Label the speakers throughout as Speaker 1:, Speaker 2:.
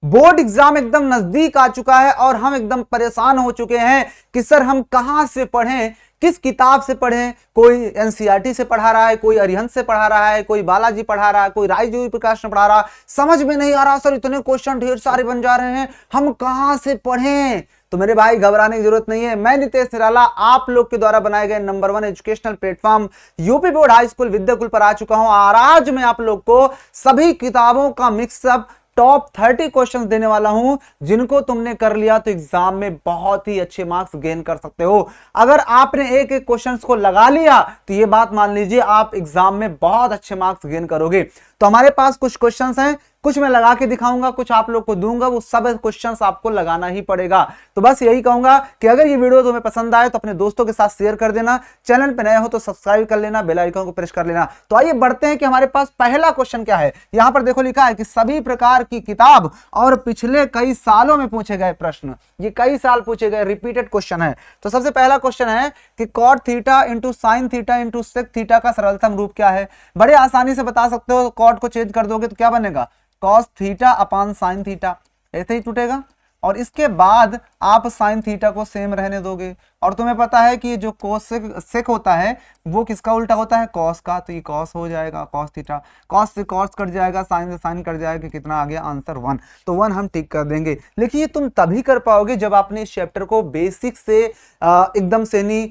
Speaker 1: Board exam एकदम नजदीक आ चुका है और हम एकदम परेशान हो चुके हैं कि सर हम कहां से पढ़ें, किस किताब से पढ़ें। कोई एनसीईआरटी से पढ़ा रहा है, कोई अरिहंत से पढ़ा रहा है, कोई बालाजी पढ़ा रहा है, कोई रायजोगी प्रकाश ने पढ़ा रहा है। समझ में नहीं आ रहा सर, इतने क्वेश्चन ढेर सारे बन जा रहे हैं, हम कहां से पढ़ें। तो मेरे भाई घबराने की जरूरत नहीं है। मैं नितेश निराला आप लोग के द्वारा बनाए गए number 1 educational platform UP board high school Vidyakul पर आ चुका हूं और आज मैं आप लोग को सभी किताबों का मिक्सअप टॉप 30 क्वेश्चंस देने वाला हूं, जिनको तुमने कर लिया तो एग्जाम में बहुत ही अच्छे मार्क्स गेन कर सकते हो। अगर आपने एक एक क्वेश्चंस को लगा लिया तो ये बात मान लीजिए आप एग्जाम में बहुत अच्छे मार्क्स गेन करोगे। तो हमारे पास कुछ क्वेश्चंस हैं, कुछ मैं लगा के दिखाऊंगा, कुछ आप लोग को दूंगा, वो सब क्वेश्चंस आपको लगाना ही पड़ेगा। तो बस यही कहूंगा कि अगर ये वीडियो तुम्हें पसंद आए तो अपने दोस्तों के साथ शेयर कर देना, चैनल पे नए हो तो सब्सक्राइब कर लेना, बेल आइकन को प्रेस कर लेना। तो आइए बढ़ते हैं कि हमारे पास पहला क्वेश्चन क्या है। यहां पर देखो लिखा है कि सभी प्रकार की किताब और पिछले कई सालों में पूछे गए प्रश्न। ये कई साल पूछे गए रिपीटेड क्वेश्चन है। तो सबसे पहला क्वेश्चन है कि cot theta into sine theta into sec theta का सरलतम रूप क्या है। बड़े आसानी से बता सकते हो, कॉट को चेंज कर दोगे तो क्या बनेगा, cos theta upon sine theta, ऐसे ही टूटेगा। और इसके बाद आप साइन थीटा को सेम रहने दोगे। और तुम्हें पता है कि जो कोस सेक होता है वो किसका उल्टा होता है, कॉस का, तो ये कॉस हो जाएगा, कॉस थीटा। कॉस से कॉस कट जाएगा, साइन से साइन कट जाएगा, कितना आ गया आंसर 1। तो 1 हम टिक कर देंगे। लेकिन ये तुम तभी कर पाओगे जब आपने इस चैप्टर को बेसिक से एकदम से नहीं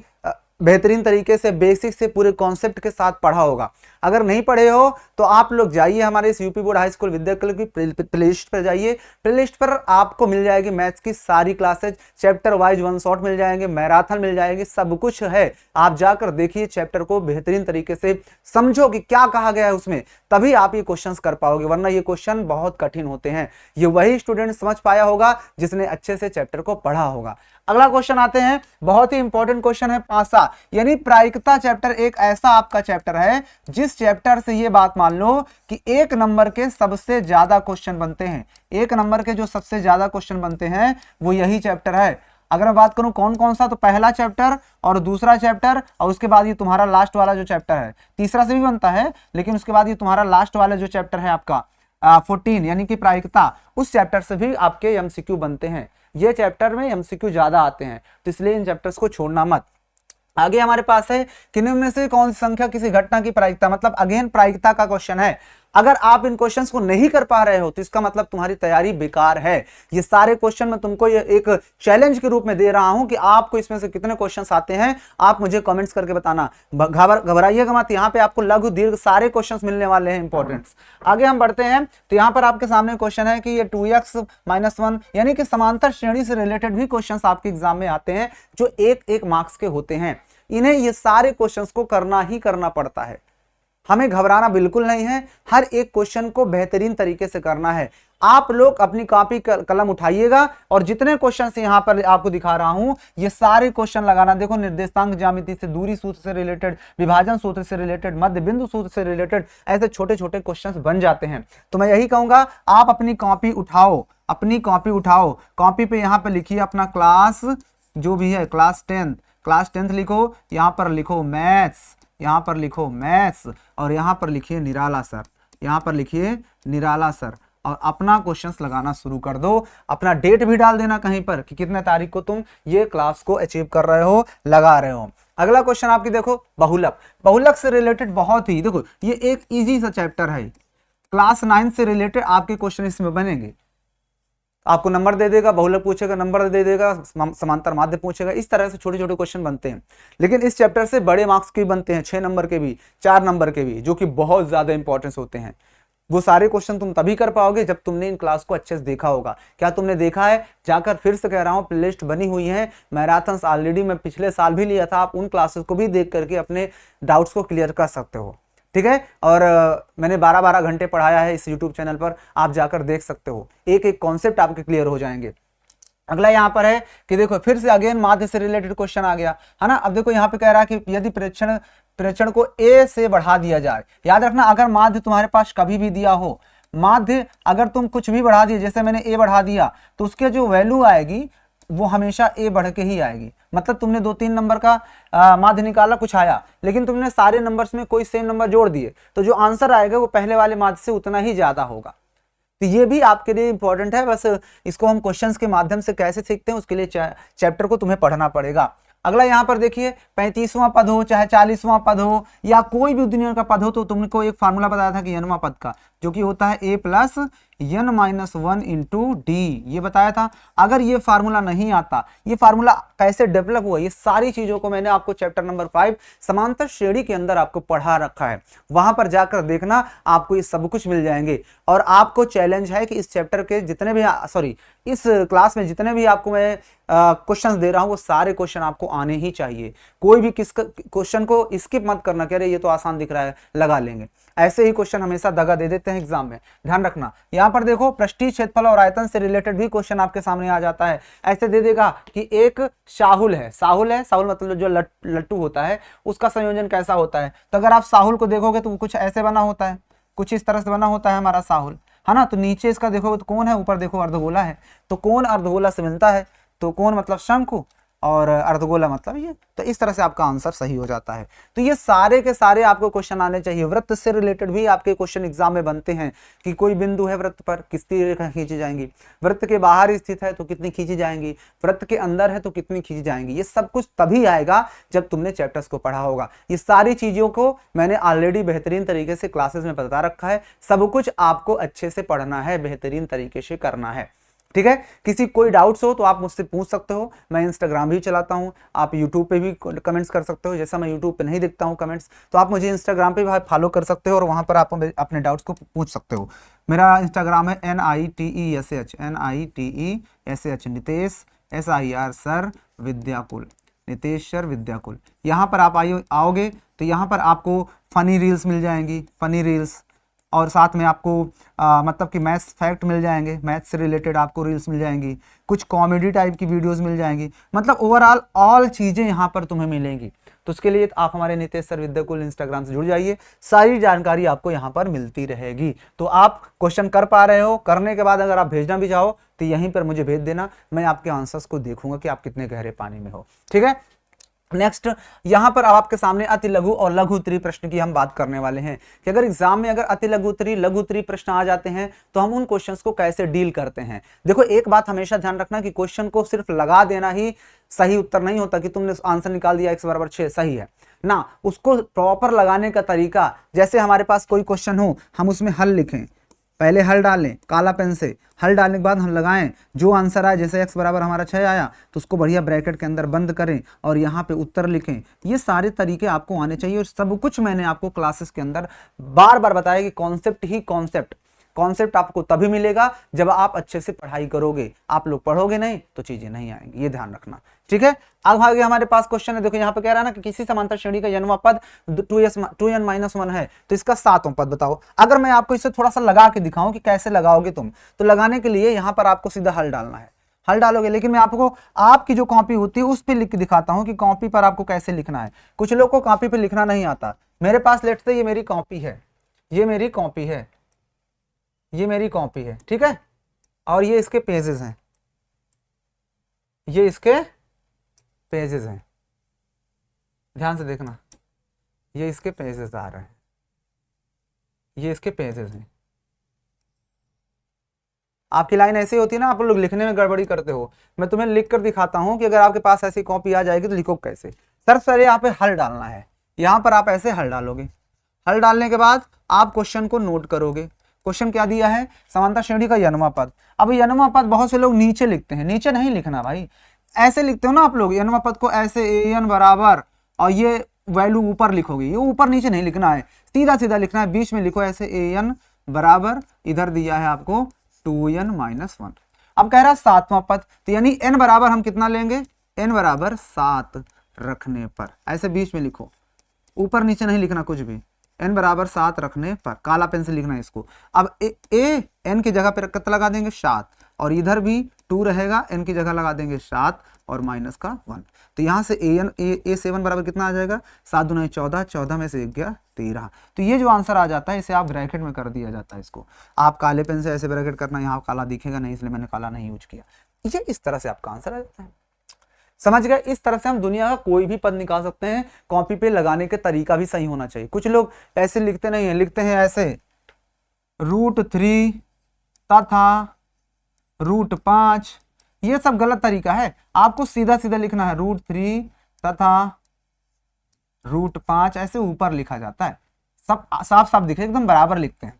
Speaker 1: बेहतरीन तरीके से बेसिक से पूरे कॉन्सेप्ट के साथ पढ़ा होगा। अगर नहीं पढ़े हो तो आप लोग जाइए हमारे इस UP board high school Vidyakul की प्लेलिस्ट पर जाइए। प्लेलिस्ट पर आपको मिल जाएगी मैथ्स की सारी classes, chapter wise one shot मिल जाएंगे, मैराथन मिल जाएगी, सब कुछ है। आप जाकर देखिए चैप्टर को बेहतरीन तरीके से समझो कि क्या कहा गया है उसमें, तभी आप ये क्वेश्चंस कर पाओगे, वरना ये क्वेश्चन बहुत कठिन होते हैं। ये वही स्टूडेंट समझ पाया होगा जिसने अच्छे से चैप्टर को पढ़ा होगा। अगला क्वेश्चन आते हैं, बहुत ही इंपॉर्टेंट क्वेश्चन है 5 यानी प्रायिकता चैप्टर एक ऐसा आपका चैप्टर है जिस चैप्टर से ये बात मान लो कि 1 नंबर के सबसे ज्यादा क्वेश्चन बनते हैं। 1 नंबर के जो सबसे ज्यादा क्वेश्चन बनते हैं वो यही चैप्टर है। अगर मैं बात करूं कौन कौन सा, तो पहला चैप्टर और दूसरा चैप्टर और उसके बाद ये तुम्हारा लास्ट वाला जो चैप्टर है, तीसरा से भी बनता है लेकिन उसके बाद ये तुम्हारा लास्ट वाला जो चैप्टर है आपका 14 यानी कि प्रायिकता, उस चैप्टर से भी आपके एमसीक्यू बनते हैं। ये चैप्टर में एमसीक्यू ज्यादा आते हैं, तो इसलिए इन चैप्टर्स को छोड़ना मत। आगे हमारे पास है कि निम्न में से कौन सी संख्या किसी घटना की प्रायिकता, मतलब अगेन प्रायिकता का क्वेश्चन है। अगर आप इन क्वेश्चंस को नहीं कर पा रहे हो तो इसका मतलब तुम्हारी तैयारी बेकार है। ये सारे क्वेश्चन मैं तुमको ये एक चैलेंज के रूप में दे रहा हूं कि आपको इसमें से कितने क्वेश्चंस आते हैं, आप मुझे कमेंट्स करके बताना। घबराइएगा मत, यहाँ पे आपको लघु दीर्घ सारे क्वेश्चंस मिलने वाले हैं इंपॉर्टेंट। आगे हम बढ़ते हैं तो यहाँ पर आपके सामने क्वेश्चन है कि ये 2x-1 यानी कि समांतर श्रेणी से रिलेटेड भी क्वेश्चन आपके एग्जाम में आते हैं जो 1-1 मार्क्स के होते हैं। इन्हें ये सारे क्वेश्चंस को करना ही करना पड़ता है, हमें घबराना बिल्कुल नहीं है। हर एक क्वेश्चन को बेहतरीन तरीके से करना है। आप लोग अपनी कॉपी कलम उठाइएगा और जितने क्वेश्चन यहां पर आपको दिखा रहा हूं ये सारे क्वेश्चन लगाना। देखो निर्देशांक ज्यामिति से, दूरी सूत्र से रिलेटेड, विभाजन सूत्र से रिलेटेड, मध्य बिंदु सूत्र से रिलेटेड, ऐसे छोटे छोटे क्वेश्चंस बन जाते हैं। तो मैं यही कहूंगा आप अपनी कॉपी उठाओ, अपनी कॉपी उठाओ, कॉपी पे यहाँ पे लिखिए अपना क्लास जो भी है, क्लास 10th लिखो, यहाँ पर लिखो मैथ्स, यहाँ पर लिखो मैथ्स और यहाँ पर लिखिए निराला सर, यहाँ पर लिखिए निराला सर और अपना क्वेश्चंस लगाना शुरू कर दो। अपना डेट भी डाल देना कहीं पर कि कितने तारीख को तुम ये क्लास को अचीव कर रहे हो, लगा रहे हो। अगला क्वेश्चन आपकी देखो बहुलक, बहुलक से रिलेटेड बहुत ही, देखो ये एक इजी सा चैप्टर है, क्लास 9 से रिलेटेड आपके क्वेश्चन इसमें बनेंगे। आपको नंबर दे देगा, बहुलक पूछेगा, नंबर दे देगा, समांतर माध्य पूछेगा, इस तरह से छोटे छोटे क्वेश्चन बनते हैं। लेकिन इस चैप्टर से बड़े मार्क्स के बनते हैं, 6 नंबर के भी, 4 नंबर के भी, जो कि बहुत ज्यादा इंपॉर्टेंस होते हैं। वो सारे क्वेश्चन तुम तभी कर पाओगे जब तुमने इन क्लास को अच्छे से देखा होगा। क्या तुमने देखा है? जाकर फिर से कह रहा हूं, प्लेलिस्ट बनी हुई है, मैराथन्स ऑलरेडी मैं पिछले साल भी लिया था, आप उन क्लासेस को भी देख करके अपने डाउट्स को क्लियर कर सकते हो, ठीक है। और मैंने 12-12 घंटे पढ़ाया है इस YouTube चैनल पर, आप जाकर देख सकते हो, एक एक कॉन्सेप्ट आपके क्लियर हो जाएंगे। अगला यहाँ पर है कि देखो फिर से अगेन माध्य से रिलेटेड क्वेश्चन आ गया है ना। अब देखो यहाँ पे कह रहा है कि यदि प्रेक्षण को A से बढ़ा दिया जाए, याद रखना अगर माध्य तुम्हारे पास कभी भी दिया हो, माध्य अगर तुम कुछ भी बढ़ा दिए, जैसे मैंने A बढ़ा दिया तो उसके जो वैल्यू आएगी वो हमेशा A बढ़ के ही आएगी। मतलब तुमने 2-3 नंबर का माध्य निकाला, कुछ आया, लेकिन तुमने सारे नंबर्स में कोई सेम नंबर जोड़ दिए तो जो आंसर आएगा वो पहले वाले माध्य से उतना ही ज्यादा होगा। तो ये भी आपके लिए इंपॉर्टेंट है। बस इसको हम क्वेश्चंस के माध्यम से कैसे सीखते हैं उसके लिए चैप्टर को तुम्हें पढ़ना पड़ेगा। अगला यहाँ पर देखिए 35वां पद हो चाहे 40वां पद हो या कोई भी दुनिया का पद हो, तो तुमको एक फार्मूला बताया था कि n वां पद का, जो कि होता है a plus n minus 1 into D, ये बताया था। अगर ये फार्मूला नहीं आता, ये फार्मूला कैसे डेवलप हुआ, ये सारी चीजों को मैंने आपको चैप्टर नंबर 5 समांतर श्रेणी के अंदर आपको पढ़ा रखा है, वहां पर जाकर देखना, आपको ये सब कुछ मिल जाएंगे। और आपको चैलेंज है कि इस चैप्टर के जितने भी इस क्लास में जितने भी आपको मैं क्वेश्चंस दे रहा हूं, वो सारे क्वेश्चन आपको आने ही चाहिए। कोई भी किस क्वेश्चन को स्किप मत करना, कह रहे ये तो आसान दिख रहा है लगा लेंगे, ऐसे ही क्वेश्चन हमेशा दगा दे देते हैं एग्जाम में, ध्यान रखना। यहाँ पर देखो पृष्ठीय क्षेत्रफल और आयतन से रिलेटेड भी क्वेश्चन आपके सामने आ जाता है। ऐसे दे देगा कि एक साहुल है, साहुल मतलब जो लट्टू होता है उसका संयोजन कैसा होता है। तो अगर आप साहुल को देखोगे तो कुछ ऐसे बना होता है, कुछ इस तरह से बना होता है हमारा साहुल, है ना। तो नीचे इसका देखोगे तो कौन है, ऊपर देखो अर्धगोला है, तो कौन अर्धगोला से मिलता है, तो कौन मतलब शंकु और अर्धगोला मतलब ये। तो इस तरह से आपका आंसर सही हो जाता है। तो ये सारे के सारे आपको क्वेश्चन आने चाहिए। वृत्त से रिलेटेड भी आपके क्वेश्चन एग्जाम में बनते हैं कि कोई बिंदु है वृत्त पर, कितनी रेखा खींची जाएंगी, वृत्त के बाहर स्थित है तो कितनी खींची जाएंगी, वृत्त के अंदर है तो कितनी खींची जाएंगी। ये सब कुछ तभी आएगा जब तुमने चैप्टर्स को पढ़ा होगा। ये सारी चीजों को मैंने ऑलरेडी बेहतरीन तरीके से क्लासेस में बता रखा है। सब कुछ आपको अच्छे से पढ़ना है, बेहतरीन तरीके से करना है, ठीक है। किसी कोई डाउट्स हो तो आप मुझसे पूछ सकते हो। मैं इंस्टाग्राम भी चलाता हूँ, आप यूट्यूब पे भी कमेंट्स कर सकते हो। जैसा मैं यूट्यूब पे नहीं देखता हूँ कमेंट्स, तो आप मुझे इंस्टाग्राम पे भी फॉलो कर सकते हो और वहाँ पर आप अपने डाउट्स को पूछ सकते हो। मेरा इंस्टाग्राम है NITESH Nitesh SIR sir Vidyakul, Nitesh sir Vidyakul. यहाँ पर आप आओगे तो यहाँ पर आपको फनी रील्स मिल जाएंगी, फनी रील्स, और साथ में आपको मतलब कि मैथ्स फैक्ट मिल जाएंगे, मैथ्स से रिलेटेड आपको रील्स मिल जाएंगी, कुछ कॉमेडी टाइप की वीडियोस मिल जाएंगी, मतलब ओवरऑल ऑल चीज़ें यहाँ पर तुम्हें मिलेंगी। तो उसके लिए आप हमारे नितेश सर विद्याकुल इंस्टाग्राम से जुड़ जाइए, सारी जानकारी आपको यहाँ पर मिलती रहेगी। तो आप क्वेश्चन कर पा रहे हो, करने के बाद अगर आप भेजना भी चाहो तो यहीं पर मुझे भेज देना, मैं आपके आंसर्स को देखूंगा कि आप कितने गहरे पानी में हो, ठीक है। नेक्स्ट यहां पर अब आपके सामने अति लघु और लघु उत्तरीय प्रश्न की हम बात करने वाले हैं कि अगर एग्जाम में अगर अति लघु उत्तरीय प्रश्न आ जाते हैं तो हम उन क्वेश्चंस को कैसे डील करते हैं। देखो एक बात हमेशा ध्यान रखना कि क्वेश्चन को सिर्फ लगा देना ही सही उत्तर नहीं होता कि तुमने आंसर निकाल दिया x बराबर 6 सही है ना, उसको प्रॉपर लगाने का तरीका, जैसे हमारे पास कोई क्वेश्चन हो हम उसमें हल लिखें, पहले हल डालें काला पेन से, हल डालने के बाद हम लगाएं, जो आंसर आए, जैसे x बराबर हमारा 6 आया तो उसको बढ़िया ब्रैकेट के अंदर बंद करें और यहाँ पे उत्तर लिखें। ये सारे तरीके आपको आने चाहिए और सब कुछ मैंने आपको क्लासेस के अंदर बार बार बताया कि कॉन्सेप्ट ही कॉन्सेप्ट आपको तभी मिलेगा जब आप अच्छे से पढ़ाई करोगे। आप लोग पढ़ोगे नहीं तो चीजें नहीं आएंगी, ये ध्यान रखना, ठीक है। अब आगे हमारे पास क्वेश्चन है, देखो यहाँ पे कह रहा है ना कि किसी समांतर श्रेणी का n पद 2n-1 है तो इसका 7वां पद बताओ। अगर मैं आपको इसे थोड़ा सा लगा के दिखाऊं कि कैसे लगाओगे तुम, तो लगाने के लिए यहाँ पर आपको सीधा हल डालना है, हल डालोगे, लेकिन मैं आपको आपकी जो कॉपी होती है उस पर लिख के दिखाता हूँ कि कॉपी पर आपको कैसे लिखना है। कुछ लोग को कॉपी पर लिखना नहीं आता। मेरे पास लेट से ये मेरी कॉपी है, ये मेरी कॉपी है, ये मेरी कॉपी है, ठीक है, और ये इसके पेजेस हैं, ये इसके पेजेस हैं, ध्यान से देखना, ये इसके पेजेस आ रहे हैं, ये इसके पेजेस हैं। आपकी लाइन ऐसी होती है ना, आप लोग लिखने में गड़बड़ी करते हो, मैं तुम्हें लिख कर दिखाता हूं कि अगर आपके पास ऐसी कॉपी आ जाएगी तो लिखो कैसे। सर यहाँ पे हल डालना है, यहाँ पर आप ऐसे हल डालोगे, हल डालने के बाद आप क्वेश्चन को नोट करोगे। क्वेश्चन क्या दिया है, समांतर श्रेणी का n पद। अब n पद बहुत से लोग नीचे लिखते हैं, नीचे नहीं लिखना भाई, ऐसे लिखते हो ना आप लोग n पद को ऐसे an बराबर और ये वैल्यू ऊपर लिखोगे, ये ऊपर नीचे नहीं लिखना है, सीधा सीधा लिखना है, बीच में लिखो ऐसे an बराबर, इधर दिया है आपको 2n-1। अब कह रहा है 7वां पद, तो यानी n बराबर हम कितना लेंगे, n बराबर 7 रखने पर, ऐसे बीच में लिखो, ऊपर नीचे नहीं लिखना कुछ भी, n बराबर 7 रखने पर, काला पेन से लिखना है इसको। अब ए n की जगह पर कितना लगा देंगे 7, और इधर भी 2 रहेगा, n की जगह लगा देंगे 7 और माइनस का 1, तो यहाँ से a7 बराबर कितना आ जाएगा, 7 दूना 14, 14 में से 1 गया 13। तो ये जो आंसर आ जाता है इसे आप ब्रैकेट में कर दिया जाता है, इसको आप काले पेन से ऐसे ब्रैकेट करना, यहाँ काला दिखेगा नहीं इसलिए मैंने काला नहीं यूज किया, ये इस तरह से आपका आंसर आ जाता है। समझ गए, इस तरह से हम दुनिया का कोई भी पद निकाल सकते हैं, कॉपी पे लगाने का तरीका भी सही होना चाहिए। कुछ लोग ऐसे लिखते नहीं है, लिखते हैं ऐसे √3 तथा √5, ये सब गलत तरीका है। आपको सीधा सीधा लिखना है √3 तथा √5, ऐसे ऊपर लिखा जाता है, सब साफ साफ दिखे, एकदम बराबर लिखते हैं।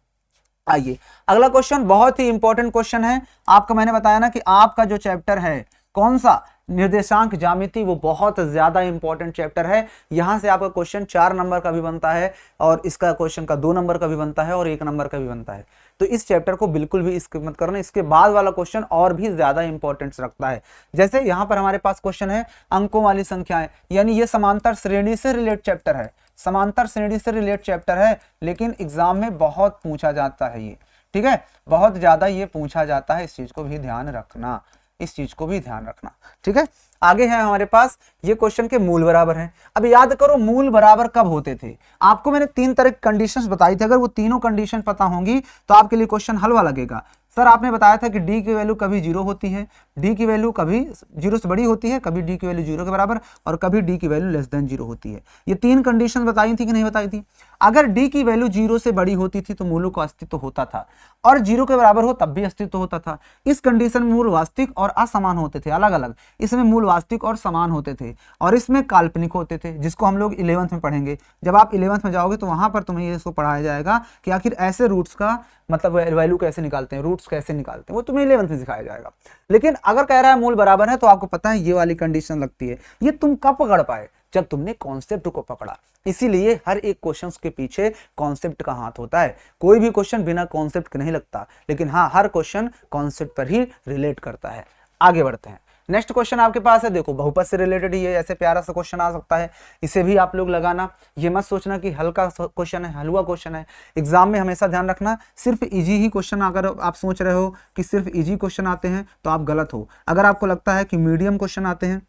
Speaker 1: आइए अगला क्वेश्चन बहुत ही इंपॉर्टेंट क्वेश्चन है। आपको मैंने बताया ना कि आपका जो चैप्टर है कौन सा, निर्देशांक ज्यामिति, वो बहुत ज्यादा इंपॉर्टेंट चैप्टर है। यहां से आपका क्वेश्चन 4 नंबर का भी बनता है और इसका क्वेश्चन का 2 नंबर का भी बनता है और 1 नंबर का भी बनता है। तो इस चैप्टर को बिल्कुल भी स्किप मत करना, इसके बाद वाला क्वेश्चन और भी ज्यादा इंपॉर्टेंस रखता है। जैसे यहाँ पर हमारे पास क्वेश्चन है अंकों वाली संख्याएं, यानी ये समांतर श्रेणी से रिलेट चैप्टर है, समांतर श्रेणी से रिलेट चैप्टर है, लेकिन एग्जाम में बहुत पूछा जाता है ये, ठीक है, बहुत ज्यादा ये पूछा जाता है। इस चीज को भी ध्यान रखना, इस चीज को भी ध्यान रखना, ठीक है। आगे है हमारे पास ये क्वेश्चन के मूल बराबर हैं। अब याद करो मूल बराबर कब होते थे। आपको मैंने 3 तरह की कंडीशंस बताई थी, अगर वो तीनों कंडीशन पता होंगी तो आपके लिए क्वेश्चन हलवा लगेगा। सर आपने बताया था कि डी की वैल्यू कभी 0 होती है, डी की वैल्यू कभी 0 से बड़ी होती है, कभी डी की वैल्यू 0 के बराबर, और कभी डी की वैल्यू लेस देन 0 होती है। ये 3 कंडीशन बताई थी कि नहीं बताई थी। अगर डी की वैल्यू 0 से बड़ी होती थी तो मूलों का अस्तित्व होता था, और 0 के बराबर हो तब भी अस्तित्व होता था। इस कंडीशन में मूल वास्तविक और असमान होते थे, अलग अलग। इसमें मूल वास्तविक और समान होते थे, और इसमें काल्पनिक होते थे, जिसको हम लोग 11th में पढ़ेंगे। जब आप 11th में जाओगे तो वहां पर तुम्हें ये इसको पढ़ाया जाएगा कि आखिर ऐसे रूट्स का मतलब वैल्यू कैसे निकालते हैं, रूट्स कैसे निकालते हैं, वो तुम्हें 11th में सिखाया जाएगा। लेकिन अगर कह रहा है मूल बराबर है तो आपको पता है ये वाली कंडीशन लगती है। ये तुम कब पकड़ पाए, जब तुमने कॉन्सेप्ट को पकड़ा। इसीलिए हर एक क्वेश्चन के पीछे कॉन्सेप्ट का हाथ होता है। कोई भी क्वेश्चन बिना कॉन्सेप्ट के नहीं लगता, लेकिन हाँ हर क्वेश्चन कॉन्सेप्ट पर ही रिलेट करता है। आगे बढ़ते हैं। नेक्स्ट क्वेश्चन आपके पास है, देखो बहुपद से रिलेटेड ही है, ऐसे प्यारा सा क्वेश्चन आ सकता है, इसे भी आप लोग लगाना। ये मत सोचना कि हल्का क्वेश्चन है, हलवा क्वेश्चन है। एग्जाम में हमेशा ध्यान रखना सिर्फ इजी ही क्वेश्चन, अगर आप सोच रहे हो कि सिर्फ इजी क्वेश्चन आते हैं तो आप गलत हो। अगर आपको लगता है कि मीडियम क्वेश्चन आते हैं,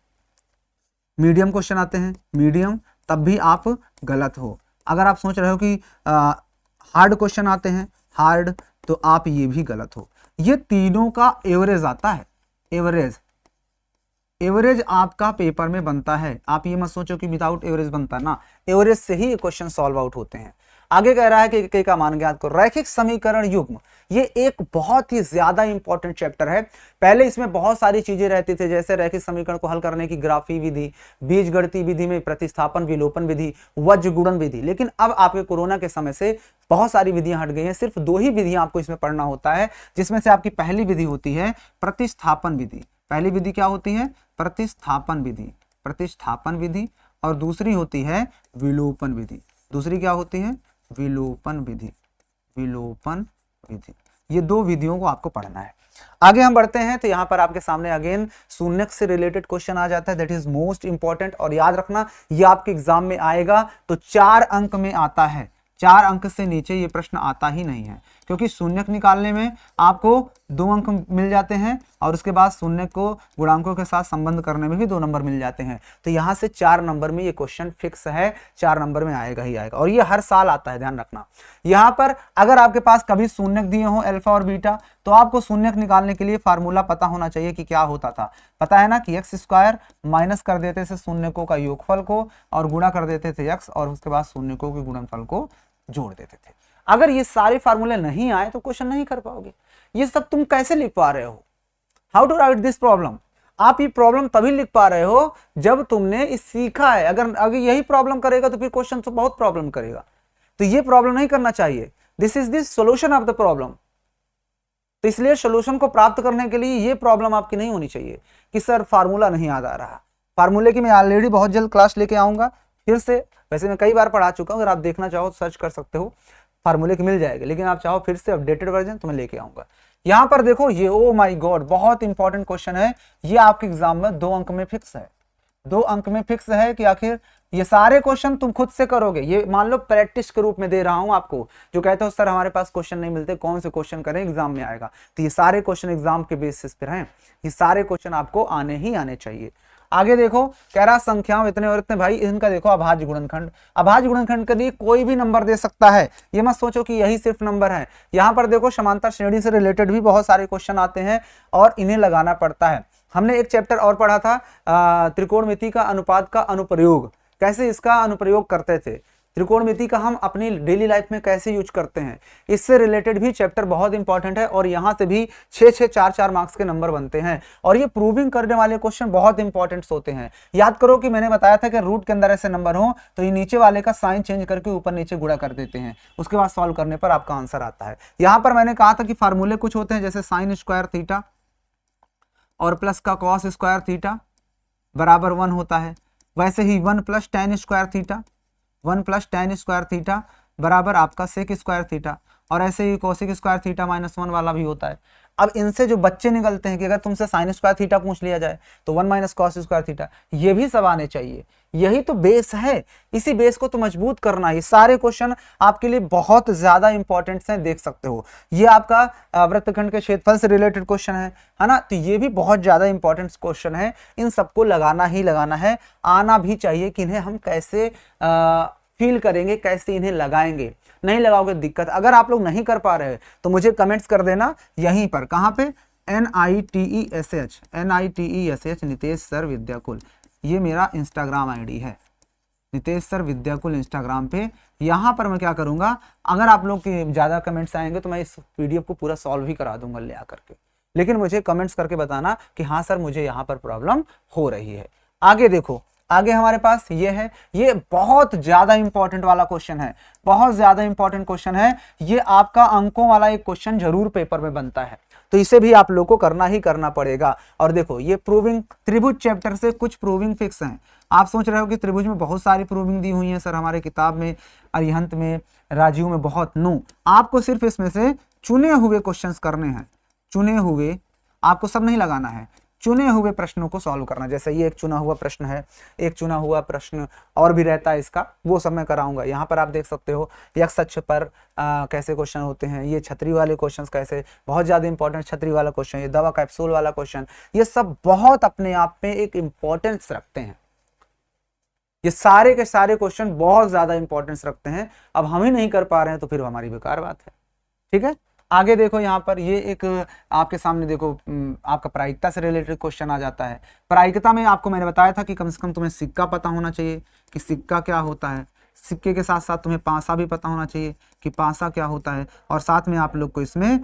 Speaker 1: मीडियम क्वेश्चन आते हैं, मीडियम, तब भी आप गलत हो। अगर आप सोच रहे हो कि हार्ड क्वेश्चन आते हैं, हार्ड, तो आप ये भी गलत हो। ये तीनों का एवरेज आता है, एवरेज, एवरेज आपका पेपर में बनता है। आप ये मत सोचो कि विदाउट एवरेज बनता है ना, एवरेज से ही क्वेश्चन सॉल्व आउट होते हैं। आगे कह रहा है कि के का मान ज्ञात करो। रैखिक समीकरण युग्म, ये एक बहुत ही ज्यादा इंपॉर्टेंट चैप्टर है। पहले इसमें बहुत सारी चीजें रहती थी, जैसे रैखिक समीकरण को हल करने की ग्राफी विधि, बीजगणितीय विधि में प्रतिस्थापन विलोपन विधि, वज्र गुणन विधि। लेकिन अब आपके कोरोना के समय से बहुत सारी विधियां हट गई हैं, सिर्फ 2 ही विधियां आपको इसमें पढ़ना होता है, जिसमें से आपकी पहली विधि होती है प्रतिस्थापन विधि। पहली विधि क्या होती है? प्रतिस्थापन विधि, प्रतिस्थापन विधि, और दूसरी होती है विलोपन विधि। दूसरी क्या होती है? विलोपन विधि, विलोपन विधि। ये 2 विधियों को आपको पढ़ना है। आगे हम बढ़ते हैं तो यहाँ पर आपके सामने अगेन शून्यक से रिलेटेड क्वेश्चन आ जाता है, दैट इज मोस्ट इंपॉर्टेंट। और याद रखना ये आपके एग्जाम में आएगा तो 4 अंक में आता है, 4 अंक से नीचे ये प्रश्न आता ही नहीं है, क्योंकि शून्यक निकालने में आपको 2 अंक मिल जाते हैं और उसके बाद शून्य को गुणांकों के साथ संबंध करने में भी 2 नंबर मिल जाते हैं। तो यहाँ से 4 नंबर में ये क्वेश्चन फिक्स है, 4 नंबर में आएगा ही आएगा, और ये हर साल आता है, ध्यान रखना। यहाँ पर अगर आपके पास कभी शून्यक दिए हो अल्फा और बीटा, तो आपको शून्यक निकालने के लिए फार्मूला पता होना चाहिए कि क्या होता था। पता है ना कि x² माइनस कर देते थे शून्यकों का योगफल को और गुणा कर देते थे x, और उसके बाद शून्यकों के गुणनफल को जोड़ देते थे। अगर ये सारे फार्मूले नहीं आए तो क्वेश्चन नहीं कर पाओगे। ये सब तुम कैसे लिख पा रहे हो? How to write this problem? आप ये प्रॉब्लम तभी लिख पा रहे हो जब तुमने इस सीखा है। अगर यही प्रॉब्लम करेगा तो फिर क्वेश्चन तो बहुत प्रॉब्लम करेगा। तो ये प्रॉब्लम नहीं करना चाहिए। This is this solution of the problem. तो इसलिए सोल्यूशन को प्राप्त करने के लिए ये प्रॉब्लम आपकी नहीं होनी चाहिए कि सर फार्मूला नहीं याद आ रहा। फार्मूले की मैं ऑलरेडी बहुत जल्द क्लास लेके आऊंगा फिर से। वैसे मैं कई बार पढ़ा चुका हूं, अगर आप देखना चाहो तो सर्च कर सकते हो, फार्मूले की मिल जाएगा। लेकिन आप चाहो फिर से अपडेटेड वर्जन तो मैं लेके आऊंगा। यहां पर देखो ये, ओ माय गॉड, बहुत इंपॉर्टेंट क्वेश्चन है ये। आपके एग्जाम में 2 अंक में फिक्स है, 2 अंक में फिक्स है कि आखिर ये सारे क्वेश्चन तुम खुद से करोगे। ये मान लो प्रैक्टिस के रूप में दे रहा हूं आपको। जो कहते हो सर हमारे पास क्वेश्चन नहीं मिलते, कौन से क्वेश्चन करें, एग्जाम में आएगा। तो ये सारे क्वेश्चन एग्जाम के बेसिस पर हैं, ये सारे क्वेश्चन आपको आने ही आने चाहिए। आगे देखो, कह रहा संख्याओं इतने और इतने, भाई इनका देखो अभाज्य गुणनखंड। अभाज्य गुणनखंड के लिए कोई भी नंबर दे सकता है, ये मत सोचो कि यही सिर्फ नंबर है। यहाँ पर देखो समांतर श्रेणी से रिलेटेड भी बहुत सारे क्वेश्चन आते हैं और इन्हें लगाना पड़ता है। हमने एक चैप्टर और पढ़ा था त्रिकोणमिति का अनुपात का अनुप्रयोग, कैसे इसका अनुप्रयोग करते थे। त्रिकोणमिति का हम अपनी डेली लाइफ में कैसे यूज करते हैं, इससे रिलेटेड भी चैप्टर बहुत इंपॉर्टेंट है और यहाँ से भी 6-6 4-4 मार्क्स के नंबर बनते हैं। और ये प्रूविंग करने वाले क्वेश्चन बहुत इंपॉर्टेंट होते हैं। याद करो कि मैंने बताया था कि रूट के अंदर ऐसे नंबर हो तो ये नीचे वाले का साइन चेंज करके ऊपर नीचे गुणा कर देते हैं, उसके बाद सॉल्व करने पर आपका आंसर आता है। यहाँ पर मैंने कहा था कि फार्मूले कुछ होते हैं, जैसे साइन स्क्वायर थीटा और प्लस का कॉस स्क्वायर थीटा बराबर 1 होता है, वैसे ही 1 plus tan square theta, 1 plus tan square theta बराबर आपका सेक स्क्वायर थीटा, और ऐसे ही कोसिक स्क्वायर थीटा -1 वाला भी होता है। अब इनसे जो बच्चे निकलते हैं कि अगर तुमसे साइन स्क्वायर थीटा पूछ लिया जाए तो 1 माइनस कॉस स्क्वायर थीटा, ये भी सब आने चाहिए। यही तो बेस है, इसी बेस को तो मजबूत करना है। सारे क्वेश्चन आपके लिए बहुत ज्यादा इंपॉर्टेंट हैं, देख सकते हो। ये आपका वृत्तखंड के क्षेत्रफल से रिलेटेड क्वेश्चन है ना, तो ये भी बहुत ज्यादा इंपॉर्टेंट क्वेश्चन है। इन सबको लगाना ही लगाना है, आना भी चाहिए कि इन्हें हम कैसे फील करेंगे, कैसे इन्हें लगाएंगे। नहीं लगाओगे दिक्कत। अगर आप लोग नहीं कर पा रहे तो मुझे कमेंट्स कर देना यहीं पर, कहाँ पे, NITESH नितेश सर विद्याकुल, ये मेरा इंस्टाग्राम आईडी है, नितेश सर विद्याकुल इंस्टाग्राम पे। यहाँ पर मैं क्या करूँगा, अगर आप लोग के ज़्यादा कमेंट्स आएंगे तो मैं इस पीडीएफ को पूरा सॉल्व ही करा दूंगा ले आकर के, लेकिन मुझे कमेंट्स करके बताना कि हाँ सर मुझे यहाँ पर प्रॉब्लम हो रही है। आगे देखो, आगे हमारे पास ये है, ये बहुत ज्यादा इंपॉर्टेंट वाला क्वेश्चन है, बहुत ज्यादा इंपॉर्टेंट क्वेश्चन है। ये आपका अंकों वाला एक क्वेश्चन जरूर पेपर में बनता है, तो इसे भी आप लोग को करना ही करना पड़ेगा। और देखो ये प्रूविंग त्रिभुज चैप्टर से कुछ प्रूविंग फिक्स हैं। आप सोच रहे हो कि त्रिभुज में बहुत सारी प्रूविंग दी हुई है सर हमारे किताब में, अरिहंत में, राजीव में, बहुत। नो, आपको सिर्फ इसमें से चुने हुए क्वेश्चंस करने हैं, चुने हुए, आपको सब नहीं लगाना है, चुने हुए प्रश्नों को सॉल्व करना। जैसे ये एक चुना हुआ प्रश्न है, एक चुना हुआ प्रश्न और भी रहता है इसका, वो सब मैं कराऊंगा। यहाँ पर आप देख सकते हो यक्ष अक्ष पर कैसे क्वेश्चन होते हैं, ये छतरी वाले क्वेश्चंस कैसे, बहुत ज़्यादा इंपॉर्टेंट छतरी वाला क्वेश्चन, ये दवा कैप्सूल वाला क्वेश्चन, ये सब बहुत अपने आप में एक इम्पोर्टेंस रखते हैं। ये सारे के सारे क्वेश्चन बहुत ज़्यादा इंपॉर्टेंस रखते हैं। अब हम ही नहीं कर पा रहे हैं तो फिर हमारी बेकार बात है। ठीक है, आगे देखो, यहाँ पर ये एक आपके सामने देखो, आपका प्रायिकता से रिलेटेड क्वेश्चन आ जाता है। प्रायिकता में आपको मैंने बताया था कि कम से कम तुम्हें सिक्का पता होना चाहिए कि सिक्का क्या होता है, सिक्के के साथ साथ तुम्हें पासा भी पता होना चाहिए कि पासा क्या होता है, और साथ में आप लोग को इसमें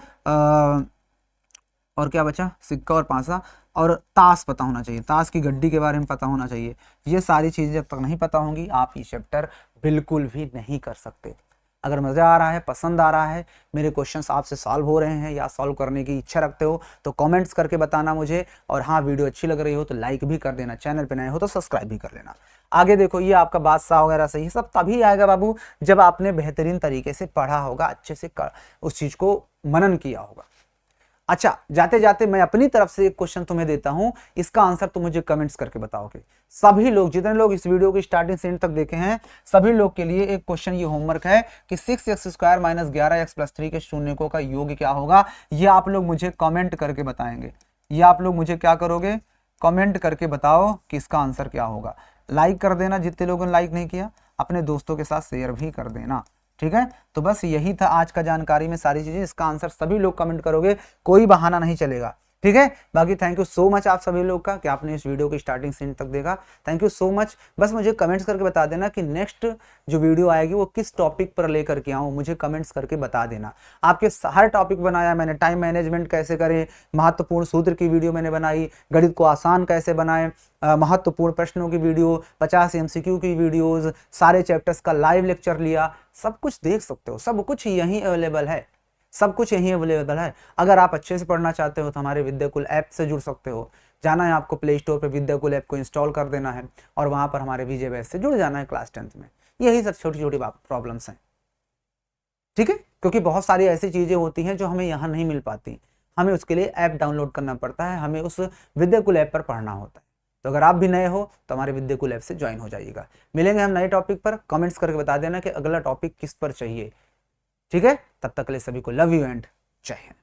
Speaker 1: और क्या बचा, सिक्का और पासा, और ताश पता होना चाहिए, ताश की गड्डी के बारे में पता होना चाहिए। ये सारी चीज़ें जब तक नहीं पता होंगी आप ये चैप्टर बिल्कुल भी नहीं कर सकते। अगर मज़ा आ रहा है, पसंद आ रहा है, मेरे क्वेश्चंस आपसे सॉल्व हो रहे हैं या सॉल्व करने की इच्छा रखते हो तो कमेंट्स करके बताना मुझे। और हाँ, वीडियो अच्छी लग रही हो तो लाइक भी कर देना, चैनल पे नए हो तो सब्सक्राइब भी कर लेना। आगे देखो, ये आपका बादशाह वगैरह से ये सब तभी आएगा बाबू जब आपने बेहतरीन तरीके से पढ़ा होगा, अच्छे से उस चीज़ को मनन किया होगा। अच्छा, जाते जाते मैं अपनी तरफ से एक क्वेश्चन तुम्हें देता हूं, इसका आंसर तुम मुझे कमेंट्स करके बताओगे। सभी लोग, जितने लोग इस वीडियो की स्टार्टिंग से एंड तक देखे हैं, सभी लोग के लिए एक क्वेश्चन, ये होमवर्क है कि 6x² - 11x+3 के शून्यकों का योग क्या होगा। ये आप लोग मुझे कमेंट करके बताएंगे। ये आप लोग मुझे क्या करोगे, कमेंट करके बताओ कि इसका आंसर क्या होगा। लाइक कर देना, जितने लोगों ने लाइक नहीं किया अपने दोस्तों के साथ शेयर भी कर देना। ठीक है, तो बस यही था आज का जानकारी में सारी चीजें। इसका आंसर सभी लोग कमेंट करोगे, कोई बहाना नहीं चलेगा। ठीक है, बाकी थैंक यू सो मच आप सभी लोग का कि आपने इस वीडियो की स्टार्टिंग से एंड तक देखा। Thank you so much. बस मुझे कमेंट्स करके बता देना कि नेक्स्ट जो वीडियो आएगी वो किस टॉपिक पर लेकर के आऊँ, मुझे कमेंट्स करके बता देना। आपके हर टॉपिक बनाया मैंने, टाइम मैनेजमेंट कैसे करें, महत्वपूर्ण सूत्र की वीडियो मैंने बनाई, गणित को आसान कैसे बनाएं, महत्वपूर्ण प्रश्नों की वीडियो, 50 MCQ की वीडियोस, सारे चैप्टर्स का लाइव लेक्चर लिया, सब कुछ देख सकते हो। सब कुछ यहीं अवेलेबल है, सब कुछ यहीं अवेलेबल है। अगर आप अच्छे से पढ़ना चाहते हो तो हमारे विद्याकुल ऐप से जुड़ सकते हो। जाना है आपको प्ले स्टोर पे, विद्याकुल ऐप को इंस्टॉल कर देना है और वहां पर हमारे विजय बैच से जुड़ जाना है क्लास 10th में। यही सब छोटी छोटी प्रॉब्लम्स हैं। ठीक है, क्योंकि बहुत सारी ऐसी चीजें होती हैं जो हमें यहाँ नहीं मिल पाती, हमें उसके लिए ऐप डाउनलोड करना पड़ता है, हमें उस विद्याकुल ऐप पर पढ़ना होता है। तो अगर आप भी नए हो तो हमारे विद्याकुल ऐप से ज्वाइन हो जाइएगा। मिलेंगे हम नए टॉपिक पर, कमेंट्स करके बता देना कि अगला टॉपिक किस पर चाहिए। ठीक है, तब तक के लिए सभी को लव यू एंड जय हिंद।